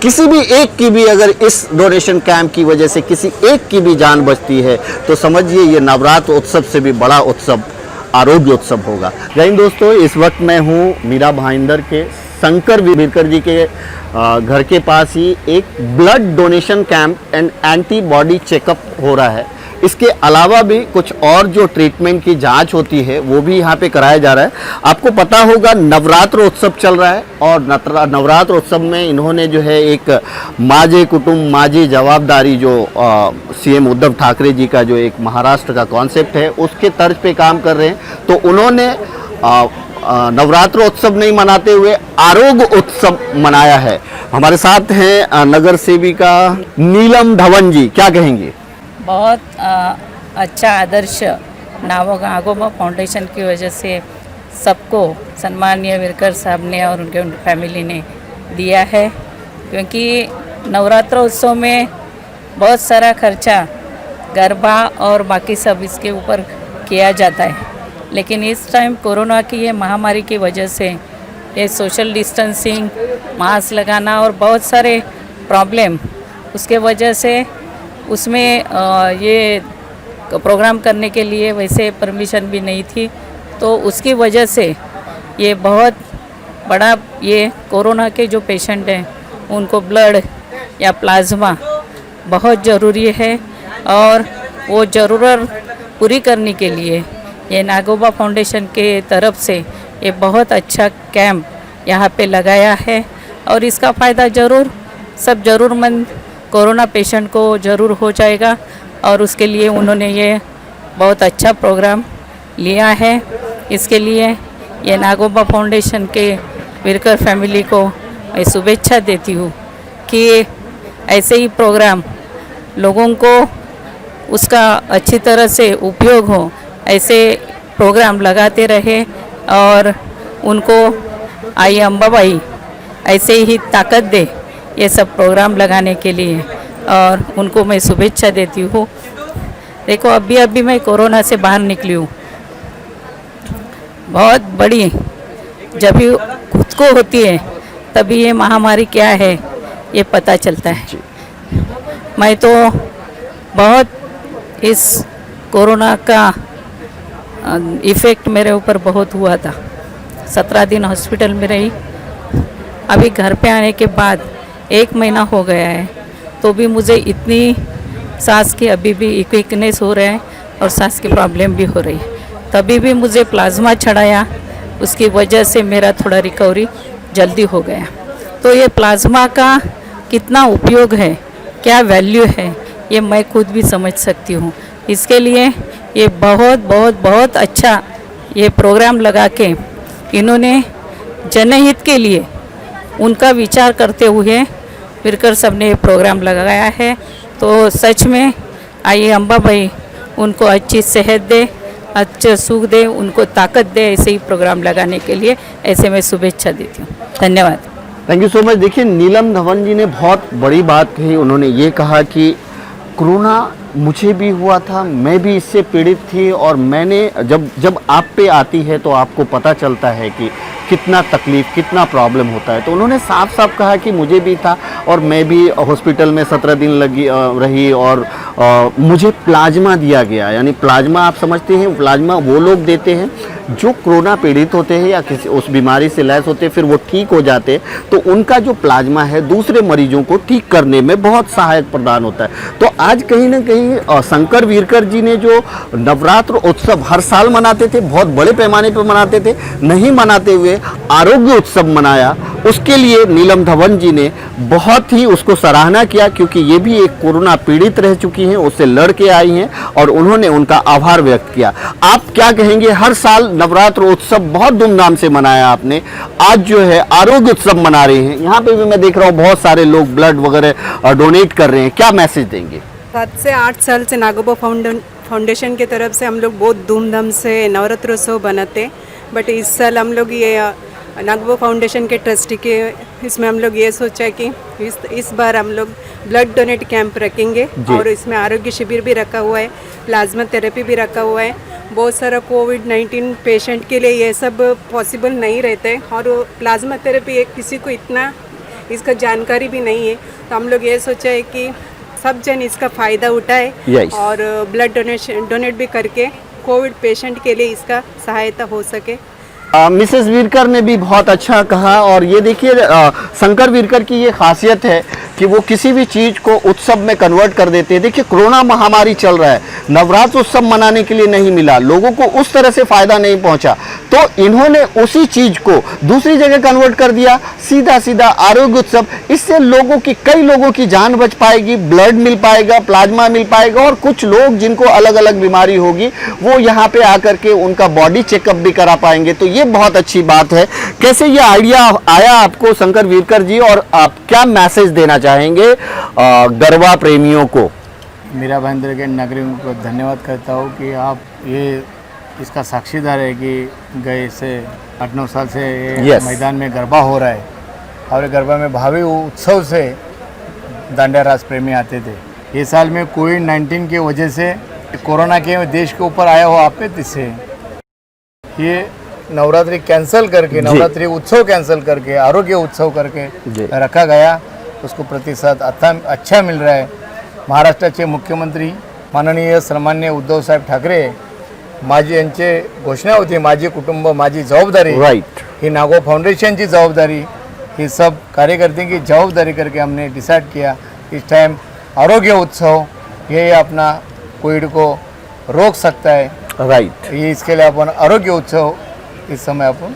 किसी भी एक की भी अगर इस डोनेशन कैंप की वजह से किसी एक की भी जान बचती है तो समझिए ये नवरात्र उत्सव से भी बड़ा उत्सव आरोग्य उत्सव होगा। जय हिंद दोस्तों, इस वक्त मैं हूँ मीरा भाईंदर के शंकर विरकर जी के घर के पास ही एक blood donation camp and antibody checkup हो रहा है। इसके अलावा भी कुछ और जो ट्रीटमेंट की जांच होती है वो भी यहाँ पे कराया जा रहा है। आपको पता होगा नवरात्र उत्सव चल रहा है और नवरात्र उत्सव में इन्होंने जो है एक माझे कुटुंब माझे जवाबदारी जो सीएम उद्धव ठाकरे जी का जो एक महाराष्ट्र का कॉन्सेप्ट है उसके तर्ज पे काम कर रहे हैं। तो उन्होंने नवरात्र उत्सव नहीं मनाते हुए आरोग्य उत्सव मनाया है। हमारे साथ हैं नगर सेविका नीलम धवन जी, क्या कहेंगे? बहुत अच्छा आदर्श नागोबा फाउंडेशन की वजह से सबको सम्माननीय विरकर साहब ने और उनके फैमिली ने दिया है, क्योंकि नवरात्र उत्सव में बहुत सारा खर्चा गरबा और बाकी सब इसके ऊपर किया जाता है। लेकिन इस टाइम कोरोना की ये महामारी की वजह से ये सोशल डिस्टेंसिंग, मास्क लगाना और बहुत सारे प्रॉब्लम उसके वजह से उसमें ये प्रोग्राम करने के लिए वैसे परमिशन भी नहीं थी। तो उसकी वजह से ये बहुत बड़ा ये कोरोना के जो पेशेंट हैं उनको ब्लड या प्लाज्मा बहुत ज़रूरी है और वो ज़रूरत पूरी करने के लिए ये नागोबा फाउंडेशन के तरफ से ये बहुत अच्छा कैंप यहाँ पे लगाया है और इसका फ़ायदा ज़रूर सब ज़रूरतमंद कोरोना पेशेंट को ज़रूर हो जाएगा और उसके लिए उन्होंने ये बहुत अच्छा प्रोग्राम लिया है। इसके लिए ये नागोबा फाउंडेशन के विरकर फैमिली को मैं शुभेच्छा देती हूँ कि ऐसे ही प्रोग्राम लोगों को उसका अच्छी तरह से उपयोग हो, ऐसे प्रोग्राम लगाते रहे और उनको आई अंबाबाई ऐसे ही ताकत दे ये सब प्रोग्राम लगाने के लिए और उनको मैं शुभेच्छा देती हूँ। देखो अभी मैं कोरोना से बाहर निकली हूँ, बहुत बड़ी जब भी खुद को होती है तभी ये महामारी क्या है ये पता चलता है। मैं तो बहुत इस कोरोना का इफ़ेक्ट मेरे ऊपर बहुत हुआ था। 17 दिन हॉस्पिटल में रही। अभी घर पे आने के बाद 1 महीना हो गया है तो भी मुझे इतनी सांस की अभी भी वीकनेस हो रहा है और सांस की प्रॉब्लम भी हो रही है। तभी भी मुझे प्लाज्मा चढ़ाया, उसकी वजह से मेरा थोड़ा रिकवरी जल्दी हो गया। तो ये प्लाज्मा का कितना उपयोग है, क्या वैल्यू है, ये मैं खुद भी समझ सकती हूँ। इसके लिए ये बहुत अच्छा ये प्रोग्राम लगा के इन्होंने जनहित के लिए उनका विचार करते हुए विरकर साहब ने ये प्रोग्राम लगाया है। तो सच में आइए अंबाबाई उनको अच्छी सेहत दे, अच्छे सुख दे, उनको ताकत दे ऐसे ही प्रोग्राम लगाने के लिए ऐसे मैं शुभेच्छा देती हूँ। धन्यवाद। Thank you so much. देखिए नीलम धवन जी ने बहुत बड़ी बात कही। उन्होंने ये कहा कि कोरोना मुझे भी हुआ था, मैं भी इससे पीड़ित थी और मैंने जब आप पे आती है तो आपको पता चलता है कि कितना तकलीफ़, कितना प्रॉब्लम होता है। तो उन्होंने साफ साफ कहा कि मुझे भी था और मैं भी हॉस्पिटल में 17 दिन रही और मुझे प्लाज्मा दिया गया। यानी प्लाज्मा आप समझते हैं, प्लाज्मा वो लोग देते हैं जो कोरोना पीड़ित होते हैं या किसी उस बीमारी से लैस होते हैं, फिर वो ठीक हो जाते हैं तो उनका जो प्लाज्मा है दूसरे मरीजों को ठीक करने में बहुत सहायक प्रदान होता है। तो आज कहीं ना कहीं शंकर विरकर जी ने जो नवरात्र उत्सव हर साल मनाते थे, बहुत बड़े पैमाने पर मनाते थे, नहीं मनाते हुए आरोग्य उत्सव मनाया, उसके लिए नीलम धवन जी ने बहुत ही उसको सराहना किया, क्योंकि ये भी एक कोरोना पीड़ित रह चुकी हैं, उससे लड़ के आई हैं और उन्होंने उनका आभार व्यक्त किया। आप क्या कहेंगे? हर साल नवरात्र उत्सव बहुत धूमधाम से मनाया आपने, आज जो है आरोग्य उत्सव मना रहे हैं। यहाँ पे भी मैं देख रहा हूँ बहुत सारे लोग ब्लड वगैरह डोनेट कर रहे हैं, क्या मैसेज देंगे? 7 से 8 साल से नागोबा फाउंडेशन की तरफ से हम लोग बहुत धूमधाम से नवरात्र उत्सव बनाते, बट इस साल हम लोग ये नागोबा फाउंडेशन के ट्रस्टी के इसमें हम लोग ये सोचा कि इस बार हम लोग ब्लड डोनेट कैंप रखेंगे और इसमें आरोग्य शिविर भी रखा हुआ है, प्लाज्मा थेरेपी भी रखा हुआ है। बहुत सारा कोविड-19 पेशेंट के लिए ये सब पॉसिबल नहीं रहता है और प्लाज्मा थेरेपी एक किसी को इतना इसका जानकारी भी नहीं है। तो हम लोग ये सोचा है कि सब जन इसका फ़ायदा उठाए Yes. और ब्लड डोनेट भी करके कोविड पेशेंट के लिए इसका सहायता हो सके। मिसेस वीरकर ने भी बहुत अच्छा कहा। और ये देखिए शंकर वीरकर की ये खासियत है कि वो किसी भी चीज़ को उत्सव में कन्वर्ट कर देते हैं। देखिए कोरोना महामारी चल रहा है, नवरात्र उत्सव मनाने के लिए नहीं मिला, लोगों को उस तरह से फ़ायदा नहीं पहुंचा, तो इन्होंने उसी चीज़ को दूसरी जगह कन्वर्ट कर दिया, सीधा सीधा आरोग्य उत्सव। इससे कई लोगों की जान बच पाएगी, ब्लड मिल पाएगा, प्लाज्मा मिल पाएगा, और कुछ लोग जिनको अलग अलग बीमारी होगी वो यहाँ पे आकर के उनका बॉडी चेकअप भी करा पाएंगे। तो ये बहुत अच्छी बात है। कैसे ये आइडिया आया आपको शंकर वीरकर जी, और आप क्या मैसेज देना चाहेंगे गरबा प्रेमियों को? मीरा भाईंदर के नागरिकों को धन्यवाद करता हूँ कि आप ये इसका साक्षीदार है कि गए से 8-9 साल से ये Yes. मैदान में गरबा हो रहा है, और ये गरबा में भावी उत्सव से दांडिया रास प्रेमी आते थे। ये साल में कोविड-19 की वजह से कोरोना के देश के ऊपर आया हुआ आपत्ति से ये नवरात्रि कैंसिल करके, नवरात्रि उत्सव कैंसिल करके आरोग्य उत्सव करके जी। रखा गया। उसको प्रतिसाद अच्छा मिल रहा है। महाराष्ट्राचे मुख्यमंत्री माननीय सन्माननीय उद्धव साहेब ठाकरे यांचे घोषणा होती, माझी कुटुंब माझी जबाबदारी, राइट। ही नागो फाउंडेशनची जबाबदारी, ही सब कार्यकर्ते की जवाबदारी करके हमने डिसाइड किया इस टाइम आरोग्य उत्सव ये अपना कोविड को रोक सकता है। राइट। ये इसके लिए अपन आरोग्य उत्सव इस समय अपन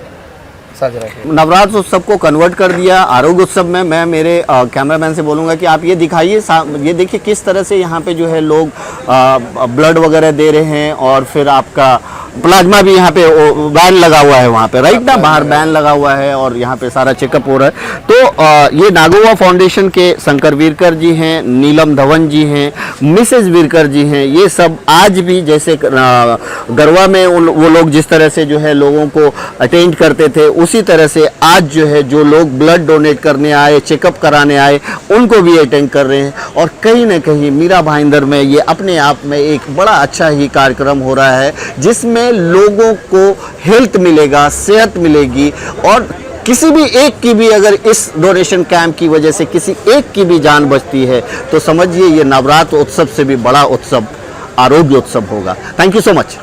साजरा किया। नवरात्र उत्सव को कन्वर्ट कर दिया आरोग्य उत्सव में। मैं मेरे कैमरामैन से बोलूँगा कि आप ये दिखाइए, ये देखिए किस तरह से यहाँ पे जो है लोग ब्लड वगैरह दे रहे हैं, और फिर आपका प्लाज्मा भी यहाँ पे बैन लगा हुआ है वहाँ पे, राइट ना, बाहर बैन लगा हुआ है, और यहाँ पे सारा चेकअप हो रहा है। तो ये नागोवा फाउंडेशन के शंकर वीरकर जी हैं, नीलम धवन जी हैं, मिसेस वीरकर जी हैं, ये सब आज भी जैसे गरबा में वो लोग जिस तरह से जो है लोगों को अटेंड करते थे, उसी तरह से आज जो है जो लोग ब्लड डोनेट करने आए, चेकअप कराने आए, उनको भी अटेंड कर रहे हैं। और कहीं ना कहीं मीरा भाईंदर में ये अपने आप में एक बड़ा अच्छा ही कार्यक्रम हो रहा है, जिसमें लोगों को हेल्थ मिलेगा, सेहत मिलेगी, और किसी भी एक की भी अगर इस डोनेशन कैंप की वजह से किसी एक की भी जान बचती है, तो समझिए ये नवरात्र उत्सव से भी बड़ा उत्सव आरोग्य उत्सव होगा। Thank you so much.